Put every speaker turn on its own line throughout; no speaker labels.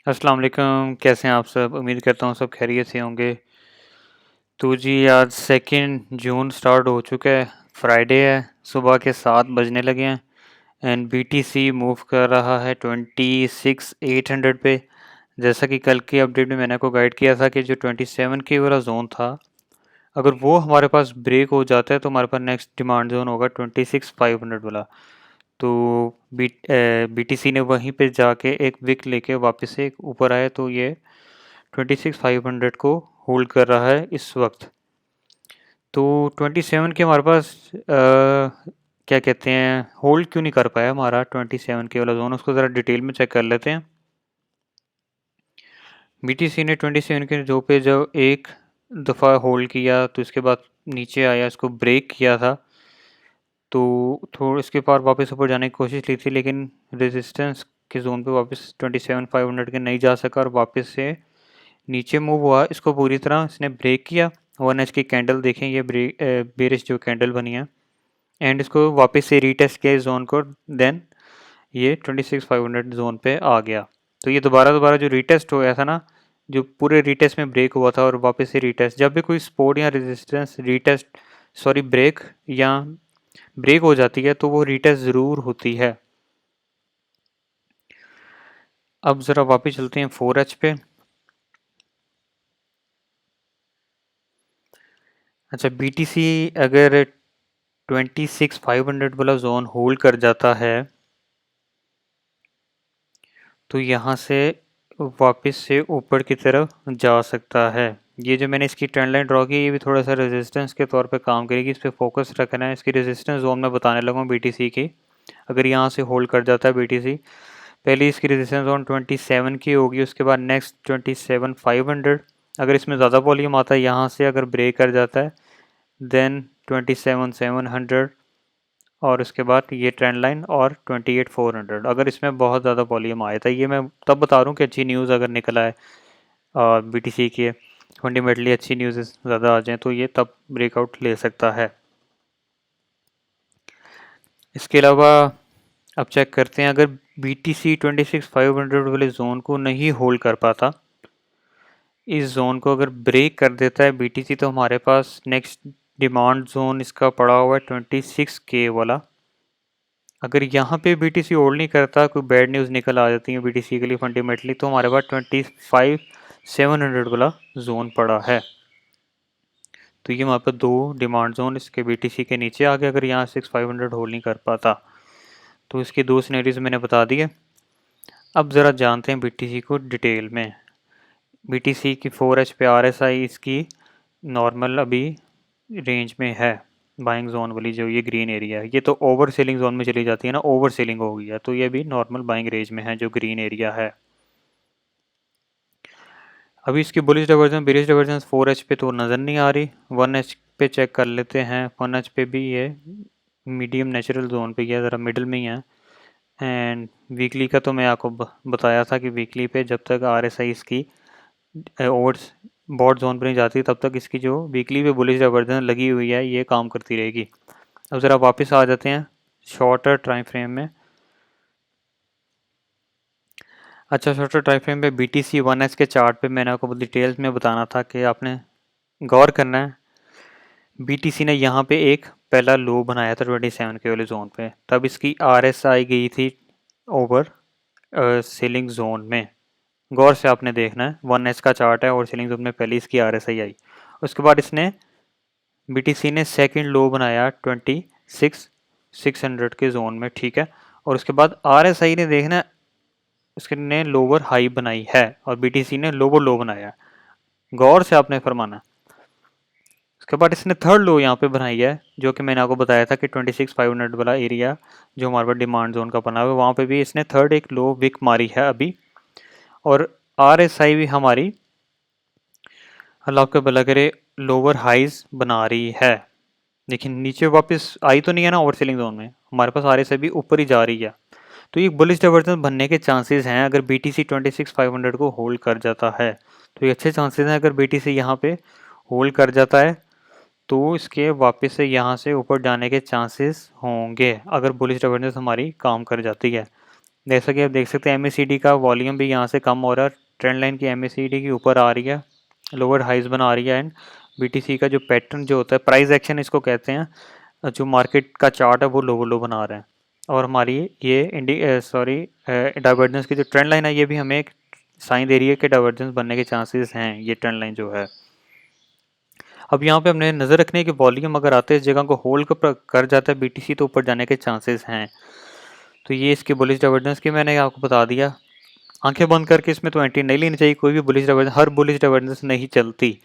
अस्सलाम वालेकुम, कैसे हैं आप सब? उम्मीद करता हूँ सब खैरियत से होंगे। तो जी आज 2 जून स्टार्ट हो चुका है, फ्राइडे है, सुबह के 7 बजने लगे हैं एंड बीटीसी मूव कर रहा है 26,800 पे। जैसा कि कल के अपडेट में मैंने आपको गाइड किया था कि जो 27 के वाला जोन था, अगर वो हमारे पास ब्रेक हो जाता है तो हमारे पास नेक्स्ट डिमांड जोन होगा 26,500 वाला। तो बीटीसी ने वहीं पे जाके एक विक लेके वापस से ऊपर आया, तो ये 26,500 को होल्ड कर रहा है इस वक्त। तो 27 के हमारे पास क्या कहते हैं, होल्ड क्यों नहीं कर पाया हमारा 27 के वाला जोन, उसको ज़रा डिटेल में चेक कर लेते हैं। बीटीसी ने 27 के जो पे जब एक दफ़ा होल्ड किया तो इसके बाद नीचे आया, इसको ब्रेक किया था, तो थोड़ा इसके पार वापस ऊपर जाने की कोशिश की थी, लेकिन रेजिस्टेंस के जोन पे वापस 27,500 के नहीं जा सका और वापस से नीचे मूव हुआ। इसको पूरी तरह इसने ब्रेक किया। 1 एच की कैंडल देखें, ये बेरिश जो कैंडल बनी है, एंड इसको वापस से रीटेस्ट किया इस जोन को, देन ये 26,500 जोन पे आ गया। तो ये दोबारा दोबारा जो रीटेस्ट हो गया था ना, जो पूरे रीटेस्ट में ब्रेक हुआ था और वापस से रीटेस्ट, जब भी कोई सपोर्ट या रेजिस्टेंस रीटेस्ट सॉरी ब्रेक या ब्रेक हो जाती है तो वो रीटेस्ट ज़रूर होती है। अब ज़रा वापस चलते हैं 4 एच पे। अच्छा, बीटीसी अगर 26,500 वाला जोन होल्ड कर जाता है तो यहाँ से वापस से ऊपर की तरफ जा सकता है। ये जो मैंने इसकी ट्रेंड लाइन ड्रॉ की, ये भी थोड़ा सा रेजिस्टेंस के तौर पे काम करेगी, इस पर फोकस रखना है। इसकी रेजिस्टेंस जोन में बताने लगा हूँ बीटीसी की। अगर यहाँ से होल्ड कर जाता है बीटीसी, पहले इसकी रेजिस्टेंस जोन 27 की होगी, उसके बाद नेक्स्ट 27,500। अगर इसमें ज़्यादा वॉल्यूम आता है, यहाँ से अगर ब्रेक कर जाता है, देन 27,700 और उसके बाद ये ट्रेंड लाइन और 28,400। अगर इसमें बहुत ज़्यादा वॉल्यूम आया था, ये मैं तब बता रहा हूँ कि अच्छी न्यूज़ अगर निकला है बीटीसी की फंडामेंटली अच्छी न्यूज़ ज़्यादा आ जाए तो ये तब ब्रेकआउट ले सकता है। इसके अलावा अब चेक करते हैं, अगर बीटीसी 26,500 वाले जोन को नहीं होल्ड कर पाता, इस जोन को अगर ब्रेक कर देता है बीटीसी, तो हमारे पास नेक्स्ट डिमांड जोन इसका पड़ा हुआ है 26K वाला। अगर यहाँ पे बीटीसी होल्ड नहीं करता, कोई बैड न्यूज़ निकल आ जाती है बीटीसी के लिए फंडामेंटली, तो हमारे पास 25,700 वाला जोन पड़ा है। तो ये हमारे पास दो डिमांड जोन इसके बीटीसी के नीचे आ गए, अगर यहाँ 6,500 होल्ड नहीं कर पाता। तो इसके दो सिनेरियोज मैंने बता दिए। अब ज़रा जानते हैं बीटीसी को डिटेल में। बीटीसी की 4H पे RSI इसकी नॉर्मल अभी रेंज में है, बाइंग जोन वाली जो ये ग्रीन एरिया है, ये तो ओवर सेलिंग जोन में चली जाती है ना, ओवर सेलिंग हो गई है, तो ये भी नॉर्मल बाइंग रेंज में है जो ग्रीन एरिया है। अभी इसकी bullish diversion bearish diversion 4H पे तो नज़र नहीं आ रही, 1H पे चेक कर लेते हैं। 1H पे भी ये मीडियम नेचुरल जोन पे है, ज़रा मिडल में ही है। एंड वीकली का तो मैं आपको बताया था कि वीकली पे जब तक RSI इसकी ओवर बॉट जोन पर नहीं जाती, तब तक इसकी जो वीकली पे बुलिश डाइवर्जन लगी हुई है ये काम करती रहेगी। अब ज़रा वापस आ जाते हैं शॉर्टर टाइम फ्रेम में। अच्छा, शॉर्टर टाइम फ्रेम पे BTC 1H के चार्ट पे मैंने आपको डिटेल्स में बताना था कि आपने गौर करना है। BTC ने यहाँ पे एक पहला लो बनाया था 27 के वाले जोन पे, तब इसकी RSI गई थी ओवर सेलिंग जोन में। गौर से आपने देखना है, 1H का चार्ट है और सेलिंग जोन में पहले इसकी RSI आई। उसके बाद इसने BTC ने सेकंड लो बनाया 26,600 के जोन में, ठीक है। और उसके बाद RSI ने देखना, उसने लोअर हाई बनाई है और BTC ने लोअर लो बनाया। गौर से आपने फरमाना। उसके बाद इसने थर्ड लो यहाँ पे बनाई है, जो कि मैंने आपको बताया था कि 26,500 वाला एरिया जो हमारे पास डिमांड जोन का बना हुआ है, वहाँ पे भी इसने थर्ड एक लो विक मारी है अभी। और RSI भी हमारी, अल्लाह आपका भला करे, लोअर हाइज बना रही है। लेकिन नीचे वापस आई तो नहीं है ना ओवर सेलिंग जोन में, हमारे पास RSI भी ऊपर ही जा रही है। तो ये बुलिश डाइवर्जेंस बनने के चांसेस हैं अगर BTC 26,500 को होल्ड कर जाता है। तो ये अच्छे चांसेस हैं, अगर BTC यहाँ पे होल्ड कर जाता है तो इसके वापस से यहाँ से ऊपर जाने के चांसेस होंगे, अगर बुलिश डाइवर्जेंस हमारी काम कर जाती है। जैसा कि आप देख सकते हैं MACD का वॉल्यूम भी यहाँ से कम हो रहा है, ट्रेंड लाइन की MACD की ऊपर आ रही है, लोअर हाइज बना रही है, एंड BTC का जो पैटर्न जो होता है, प्राइस एक्शन इसको कहते हैं, जो मार्केट का चार्ट है वो लो बना रहा है। और हमारी ये डाइवर्जेंस की जो ट्रेंड लाइन है ये भी हमें एक साइन दे रही है कि डाइवर्जेंस बनने के चांसेस हैं, ये ट्रेंड लाइन जो है। अब यहाँ पे हमने नज़र रखनी है कि वॉल्यूम अगर आते हैं इस जगह को होल्ड कर जाता है BTC तो ऊपर जाने के चांसेस हैं। तो ये इसकी बुलिश डाइवर्जेंस की मैंने आपको बता दिया। आंखें बंद करके इसमें तो एंट्री नहीं लेनी चाहिए, कोई भी बुलिश डाइवर्जेंस, हर बुलिश डाइवर्जेंस नहीं चलती।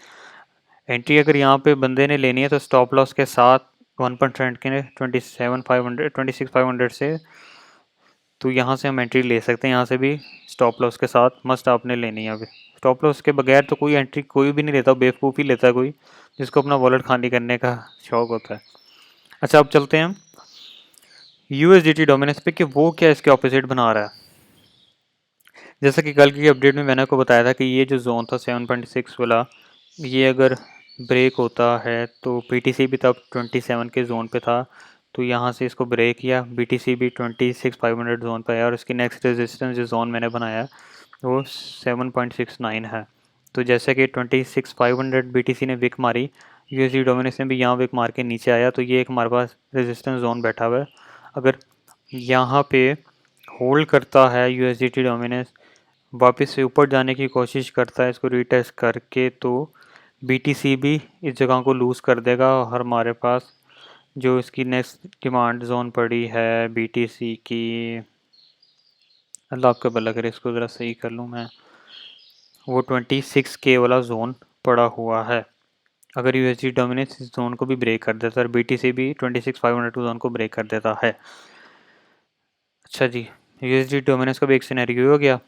एंट्री अगर यहाँ पे बंदे ने लेनी है तो स्टॉप लॉस के साथ 1% के 26,500 से, तो यहाँ से हम एंट्री ले सकते हैं। यहाँ से भी स्टॉप लॉस के साथ मस्ट आपने लेनी है। अभी स्टॉप लॉस के बगैर तो कोई एंट्री कोई भी नहीं लेता, बेवकूफ़ी लेता है कोई जिसको अपना वॉलेट खाली करने का शौक होता है। अच्छा, अब चलते हैं USDT डोमिनेंस पे कि वो क्या इसके ऑपोजिट बना रहा है। जैसा कि कल की अपडेट में मैंने आपको बताया था कि ये जो जोन था 7.6 वाला, ये अगर ब्रेक होता है तो BTC भी तब 27 के जोन पे था, तो यहाँ से इसको ब्रेक किया, BTC भी 26,500 जोन पे है, और इसकी नेक्स्ट रेजिस्टेंस जो जोन मैंने बनाया वो 7.69 है। तो जैसे कि 26,500 BTC ने विक मारी, USD डोमिनेंस ने भी यहाँ विक मार के नीचे आया, तो ये एक हमारे पास रेजिस्टेंस जोन बैठा हुआ है। अगर यहाँ पे होल्ड करता है USDT डोमिनेंस, वापस से ऊपर जाने की कोशिश करता है इसको रीटेस्ट करके, तो BTC भी इस जगह को लूज़ कर देगा, और हमारे पास जो इसकी नेक्स्ट डिमांड जोन पड़ी है BTC की, अल्लाह आपका भला करे, इसको ज़रा सही कर लूँ मैं, वो 26K वाला जोन पड़ा हुआ है। अगर USD डोमिनेंस इस जोन को भी ब्रेक कर देता है और BTC भी 26,500 जोन को ब्रेक कर देता है। अच्छा जी, USD डोमिनेंस का भी एक सिनेरियो हो गया।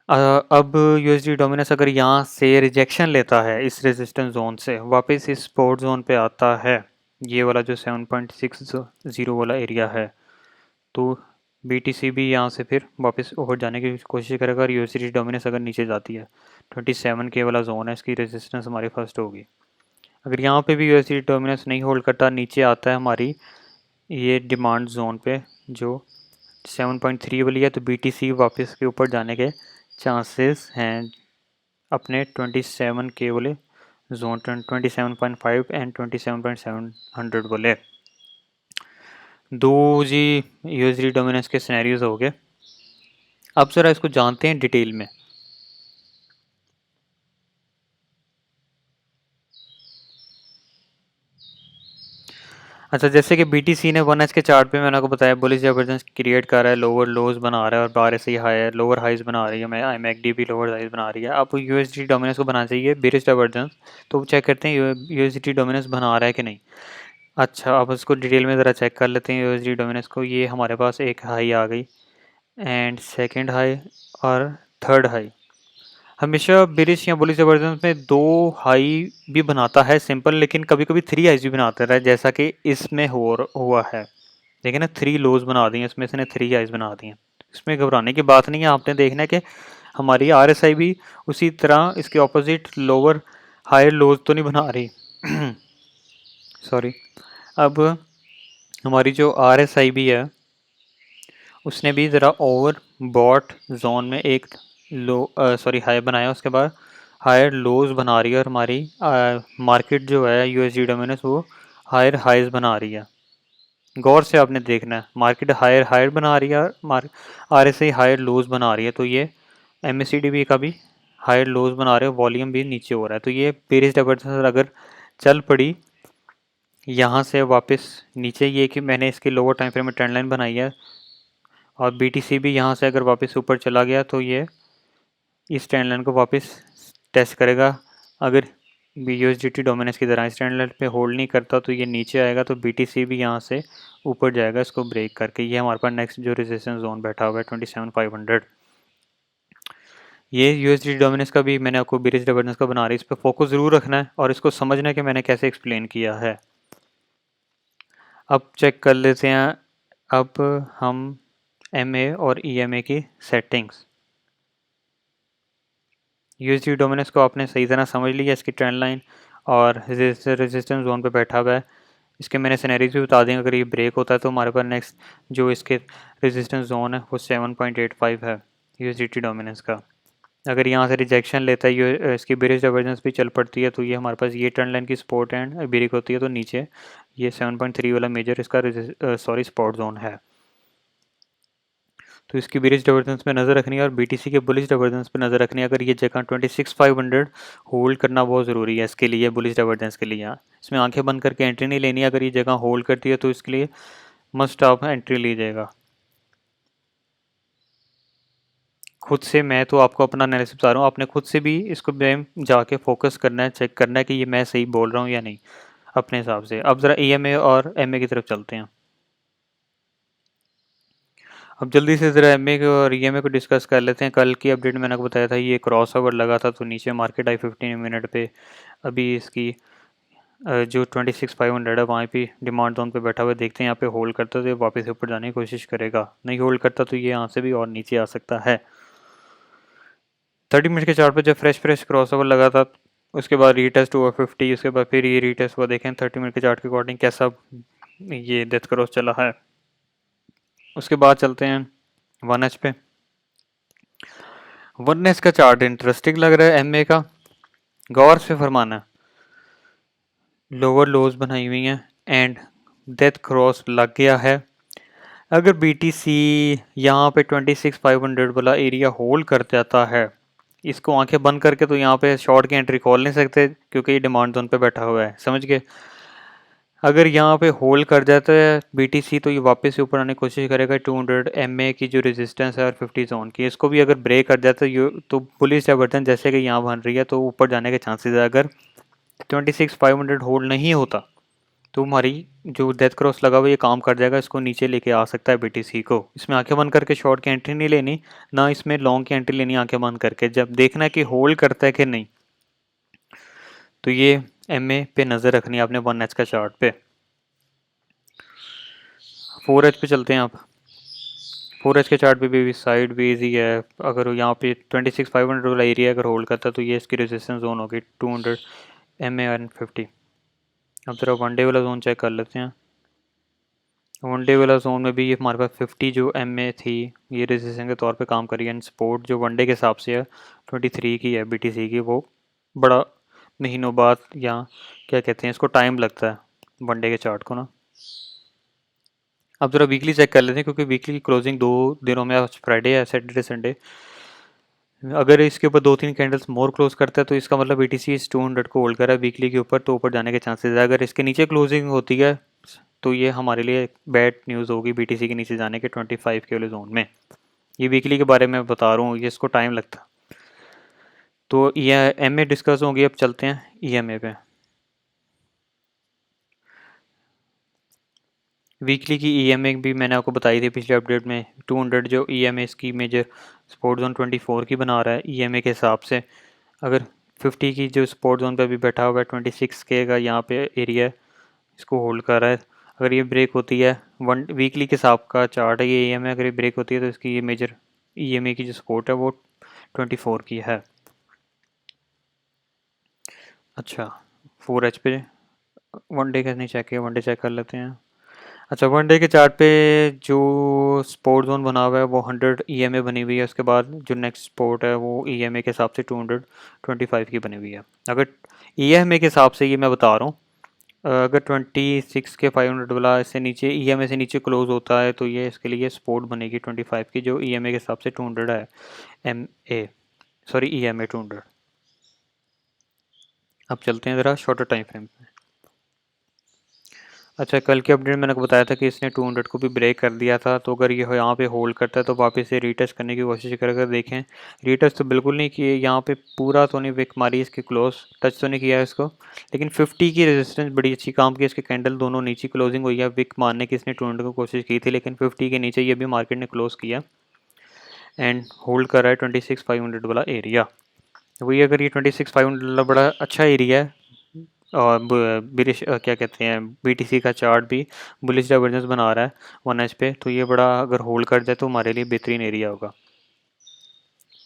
अब USD डोमिनेंस अगर यहाँ से रिजेक्शन लेता है इस रेजिस्टेंस जोन से, वापस इस सपोर्ट जोन पे आता है, ये वाला जो 7.60 वाला एरिया है, तो BTC भी यहाँ से फिर वापस ऊपर जाने की कोशिश करेगा, और USD डोमिनेंस अगर नीचे जाती है 27K वाला जोन है, इसकी रेजिस्टेंस हमारी फर्स्ट होगी। अगर यहाँ पे भी USD डोमिनेंस नहीं होल्ड करता, नीचे आता है हमारी ये डिमांड जोन पे जो 7.3 वाली है, तो BTC वापस के ऊपर जाने के चांसेस हैं अपने 27K वाले जोन, 27.5 एंड 27.700 वाले। दो जी USD डोमिनेंस के सिनेरियोज हो गए। अब ज़रा इसको जानते हैं डिटेल में। अच्छा, जैसे कि BTC ने 1H के चार्ट पे मैंने आपको बताया बुलिश डाइवर्जेंस क्रिएट कर रहा है, लोअर लोज बना रहा है और बाहर से हाई लोअर हाइज बना रही है, मैं MACD भी लोअर हाइज बना रही है। अब USD डोमिनेंस को बनाना चाहिए बेरिश डाइवर्जेंस, तो चेक करते हैं USD डोमिनेंस बना रहा है कि नहीं। अच्छा, अब इसको डिटेल में ज़रा चेक कर लेते हैं USD डोमिनेंस को। ये हमारे पास एक हाई आ गई एंड सेकेंड हाई और थर्ड हाई। हमेशा बेरिश या बुलिश डाइवर्जेंस में दो हाई भी बनाता है सिंपल, लेकिन कभी कभी थ्री हाइज भी बनाता है, जैसा कि इसमें हुआ है। देखिए ना, थ्री लोज बना दी हैं इसमें, इसने थ्री हाइज बना दी हैं। इसमें घबराने की बात नहीं है, आपने देखना है कि हमारी RSI भी उसी तरह इसके ऑपोजिट लोअर हायर लोज तो नहीं बना रही। सॉरी। अब हमारी जो RSI भी है उसने भी ज़रा ओवर बॉट जोन में एक हाई बनाया, उसके बाद हायर लोज बना रही है, और हमारी मार्केट जो है USD डोमिनेंस वो हायर हाइज बना रही है। गौर से आपने देखना है, मार्केट हायर हायर बना रही है, RSI हायर लोज बना रही है, तो ये MACD का भी हायर लोज बना रहे हैं, वॉल्यूम भी नीचे हो रहा है, तो ये बेरिश डाइवर्जेंस अगर चल पड़ी यहाँ से वापस नीचे, ये कि मैंने इसके लोअर टाइम फ्रेम में ट्रेंड लाइन बनाई है, और BTC भी यहाँ से अगर वापस ऊपर चला गया तो ये इस ट्रेंड लाइन को वापस टेस्ट करेगा। अगर USDT डोमिनेंस की तरह इस ट्रेंड लाइन पे होल्ड नहीं करता तो ये नीचे आएगा, तो BTC भी यहाँ से ऊपर जाएगा इसको ब्रेक करके। ये हमारे पास नेक्स्ट जो रेजिस्टेंस जोन बैठा हुआ है 27,500। ये USDT डोमिनेंस का भी मैंने आपको बेरिश डाइवर्जेंस का बना रही है, इस पर फोकस ज़रूर रखना है और इसको समझना है कि मैंने कैसे एक्सप्लेन किया है। अब चेक कर लेते हैं अब हम MA और EMA की सेटिंग्स। USD डोमिनेंस को आपने सही तरह समझ लिया, इसकी ट्रेंड लाइन और रेजिस्टेंस जोन पे बैठा हुआ है। इसके मैंने सिनेरियोज भी बता दें, अगर ये ब्रेक होता है तो हमारे पास नेक्स्ट जो इसके रेजिस्टेंस जोन है वो 7.85 है यूएसडीटी डोमिनेंस का। अगर यहाँ से रिजेक्शन लेता है ये इसकी बेरिश डाइवर्जेंस भी चल पड़ती है तो ये हमारे पास ये ट्रेंड लाइन की सपोर्ट एंड ब्रेक होती है तो नीचे ये 7.3 वाला मेजर इसका सपोर्ट जोन है। तो इसकी बेरिश डाइवर्जेंस पे नज़र रखनी है और बीटीसी के बुलिश डाइवर्जेंस पे नज़र रखनी है। अगर ये जगह 26,500 होल्ड करना बहुत ज़रूरी है इसके लिए, बुलिश डाइवर्जेंस के लिए। इसमें आंखें बंद करके एंट्री नहीं लेनी है, अगर ये जगह होल्ड करती है तो इसके लिए मस्ट आप एंट्री लीजिएगा। खुद से मैं तो आपको अपना एनालिसिस बता रहा हूँ, आपने खुद से भी इसको जाके फोकस करना है, चेक करना है कि ये मैं सही बोल रहा हूँ या नहीं अपने हिसाब से। अब ज़रा ईएमए और एमए की तरफ चलते हैं। अब जल्दी से ज़रा एमए और ईएमए को डिस्कस कर लेते हैं। कल की अपडेट में मैंने आपको बताया था ये क्रॉस ओवर लगा था तो नीचे मार्केट आई 15 मिनट पे। अभी इसकी जो 26,500 है वहाँ पे डिमांड जोन पे बैठा हुआ है। देखते हैं यहाँ पे होल्ड करता है तो ये वापस ऊपर जाने की कोशिश करेगा, नहीं होल्ड करता तो ये यहाँ से भी और नीचे आ सकता है। 30 मिनट के चार्ट पे जब फ्रेश क्रॉस ओवर लगा था उसके बाद रीटेस्ट हुआ 50, उसके बाद फिर ये रीटेस्ट हुआ। देखें 30 मिनट के चार्ट के अकॉर्डिंग कैसा ये डेथ क्रॉस चला है। उसके बाद चलते हैं 1H पे। 1H का चार्ट इंटरेस्टिंग लग रहा है एमए का, गौर से फरमाना है। लोअर लोज बनाई हुई हैं एंड डेथ क्रॉस लग गया है। अगर बीटीसी यहाँ पे 26,500 वाला एरिया होल्ड कर जाता है, इसको आंखें बंद करके तो यहाँ पे शॉर्ट की एंट्री खोल नहीं सकते क्योंकि ये डिमांड जोन पे बैठा हुआ है, समझ गए। अगर यहाँ पे होल्ड कर जाता है बीटीसी तो ये वापस से ऊपर आने की कोशिश करेगा 200 एमए की जो रेजिस्टेंस है और 50 जोन की, इसको भी अगर ब्रेक कर जाता है तो बुलिश डाइवर्जेंस जैसे कि यहाँ बन रही है तो ऊपर जाने के चांसेस है। अगर 26,500 होल्ड नहीं होता तो हमारी जो डेथ क्रॉस लगा हुआ ये काम कर जाएगा, इसको नीचे लेके आ सकता है बीटीसी को। इसमें आंखें बंद करके शॉर्ट की एंट्री नहीं लेनी, ना इसमें लॉन्ग की एंट्री लेनी आंखें बंद करके। जब देखना है कि होल्ड करता है कि नहीं तो ये एमए पे नज़र रखनी है आपने 1H का चार्ट पे। 4H पे चलते हैं आप। 4H के चार्ट पे भी साइड वेज ही है। अगर यहाँ पे 26,500 वाला एरिया अगर होल्ड करता है तो ये इसकी रेजिस्टेंस जोन होगी 200 एमए एंड 50। अब ज़रा वन डे वाला जोन चेक कर लेते हैं। वन डे वाला जोन में भी ये हमारे पास 50 जो एमए थी ये रेजिस्टेंस के तौर पे काम करी है एंड सपोर्ट जो वन डे के हिसाब से है 23 की है बीटीसी की, वो बड़ा महीनों बाद या क्या कहते हैं इसको टाइम लगता है वन डे के चार्ट को ना। अब ज़रा वीकली चेक कर लेते हैं क्योंकि वीकली की क्लोजिंग 2 दिनों में, आज फ्राइडे है, सैटरडे संडे। अगर इसके ऊपर 2-3 कैंडल्स मोर क्लोज करता है तो इसका मतलब बीटीसी इस 200 को होल्ड कर रहा है वीकली के ऊपर, तो ऊपर जाने के चांसेस है। अगर इसके नीचे क्लोजिंग होती है तो ये हमारे लिए बैड न्यूज़ होगी बीटीसी के नीचे जाने के 25 के वाले जोन में। ये वीकली के बारे में बता रहा हूँ, ये इसको टाइम लगता। तो ये एमए डिस्कस होंगी, अब चलते हैं ईएमए पे। वीकली की ईएमए भी मैंने आपको बताई थी पिछले अपडेट में। 200 जो ईएमए इसकी मेजर सपोर्ट जोन 24 की बना रहा है ईएमए के हिसाब से। अगर 50 की जो सपोर्ट जोन पे भी बैठा हुआ है 26 के का यहाँ पे एरिया इसको होल्ड कर रहा है। अगर ये ब्रेक होती है, वन वीकली के हिसाब का चार्ट है ये ईएमए, अगर ये ब्रेक होती है तो इसकी ये मेजर ईएमए की जो सपोर्ट है वो 24 की है। अच्छा 4H पे वन डे का नहीं चेक किया, वन डे चेक कर लेते हैं। अच्छा वन डे के चार्ट पे जो सपोर्ट जोन बना हुआ है वो 100 ईएमए बनी हुई है। उसके बाद जो नेक्स्ट सपोर्ट है वो ईएमए के हिसाब से 225 की बनी हुई है। अगर ईएमए के हिसाब से ये मैं बता रहा हूँ, अगर 26 के 500 वाला इससे नीचे ईएमए से नीचे क्लोज होता है तो ये इसके लिए सपोर्ट बनेगी 25 की जो ईएमए के हिसाब से 200 है। ईएमए 200। अब चलते हैं ज़रा शॉर्टर टाइम फ्रेम पे। अच्छा कल के अपडेट मैंने आपको बताया था कि इसने 200 को भी ब्रेक कर दिया था, तो अगर ये यहाँ पे होल्ड करता है तो वापस से रीटेस्ट करने की कोशिश कर देखें। रीटेस्ट तो बिल्कुल नहीं किए, यहाँ पे पूरा तो नहीं विक मारी, इसके क्लोज टच तो नहीं किया है इसको, लेकिन 50 की रेजिस्टेंस बड़ी अच्छी काम की। इसके कैंडल दोनों नीचे क्लोजिंग हुई है, विक मारने की इसने 200 को कोशिश की थी लेकिन 50 के नीचे ये भी मार्केट ने क्लोज किया एंड होल्ड कर रहा है 26,500 वाला एरिया। वही अगर ये 26,500 वाला बड़ा अच्छा एरिया है और क्या कहते हैं बीटीसी का चार्ट भी बुलिश डाइवर्जेंस बना रहा है 1H पे, तो ये बड़ा अगर होल्ड कर जाए तो हमारे लिए बेहतरीन एरिया होगा।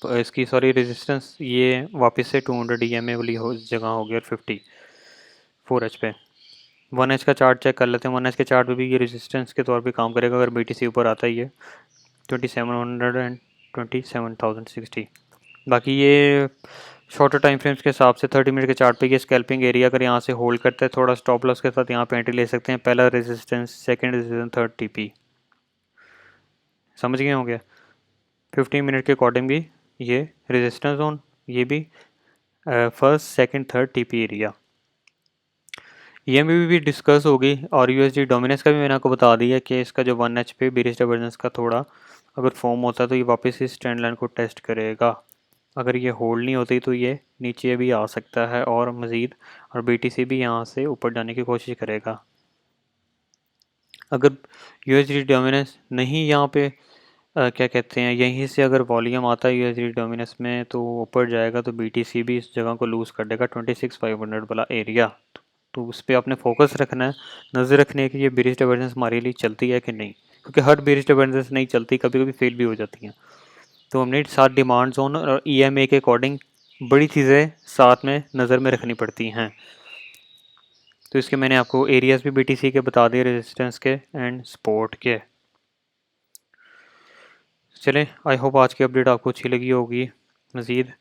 तो इसकी रेजिस्टेंस ये वापस से 200 ईएमए वाली जगह होगी और 50 4H पे। 1H का चार्ट चेक कर लेते हैं। 1H के चार्ट पे भी ये रेजिस्टेंस के तौर पे काम करेगा अगर BTC ऊपर आता ही है 2700 एंड 27,060। बाकी ये शॉर्टर टाइम फ्रेम्स के हिसाब से 30 मिनट के चार्ट पे ये स्कैल्पिंग एरिया अगर यहाँ से होल्ड करता है थोड़ा स्टॉप लॉस के साथ यहाँ पे एंट्री ले सकते हैं। पहला resistance, second resistance, third TP। समझ गए होंगे। 15 मिनट के अकॉर्डिंग भी ये रेजिस्टेंस जोन, ये भी first second third TP area. EMA भी डिस्कस होगी और USD डोमिनेंस का भी मैंने आपको बता दिया कि इसका जो 1H पे बेरिश डाइवर्जेंस का थोड़ा अगर फॉर्म होता है तो ये वापस इस ट्रेंड लाइन को टेस्ट करेगा। अगर ये होल्ड नहीं होती तो ये नीचे भी आ सकता है और मज़ीद, और BTC भी यहाँ से ऊपर जाने की कोशिश करेगा। अगर USD डोमिनेंस नहीं यहाँ पे क्या कहते हैं यहीं से अगर वॉल्यूम आता है USD डोमिनेंस में तो ऊपर जाएगा तो BTC भी इस जगह को लूज़ कर देगा 26,500 वाला एरिया। तो उस पर आपने फोकस रखना है, नज़र रखनी है कि ये बेरिश डाइवर्जेंस हमारे लिए चलती है कि नहीं, क्योंकि हर बेरिश डाइवर्जेंस नहीं चलती, कभी कभी फेल भी हो जाती हैं। तो हमने साथ डिमांड जोन और EMA के अकॉर्डिंग बड़ी चीज़ें साथ में नज़र में रखनी पड़ती हैं। तो इसके मैंने आपको एरियाज़ भी BTC के बता दिए, रेजिस्टेंस के एंड सपोर्ट के। चलें, आई होप आज की अपडेट आपको अच्छी लगी होगी। मज़ीद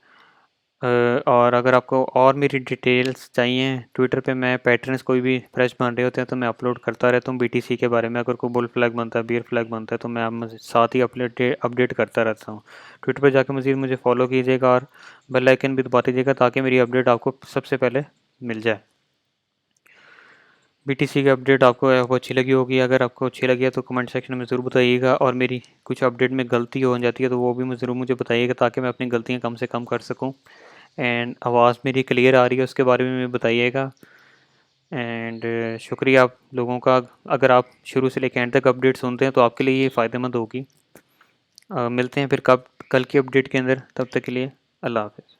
और अगर आपको और मेरी डिटेल्स चाहिए, ट्विटर पे मैं पैटर्न्स कोई भी फ्रेश बन रहे होते हैं तो मैं अपलोड करता रहता हूँ BTC के बारे में। अगर कोई बुल फ्लैग बनता है, बियर फ्लैग बनता है तो मैं आप साथ ही अपडेट करता रहता हूँ। ट्विटर पे जाकर मज़ीद मुझे फॉलो कीजिएगा और बेल आइकन भी दबा दीजिएगा ताकि मेरी अपडेट आपको सबसे पहले मिल जाए। BTC की अपडेट आपको अच्छी लगी होगी। अगर आपको अच्छी लगी है तो कमेंट सेक्शन में ज़रूर बताइएगा, और मेरी कुछ अपडेट में गलती हो जाती है तो वो भी ज़रूर मुझे बताइएगा ताकि मैं अपनी गलतियाँ कम से कम कर सकूँ। एंड आवाज़ मेरी क्लियर आ रही है उसके बारे में बताइएगा। एंड शुक्रिया आप लोगों का। अगर आप शुरू से लेकर एंड तक अपडेट सुनते हैं तो आपके लिए ये फ़ायदेमंद होगी। मिलते हैं फिर कल की अपडेट के अंदर, तब तक के लिए अल्लाह हाफ़िज़।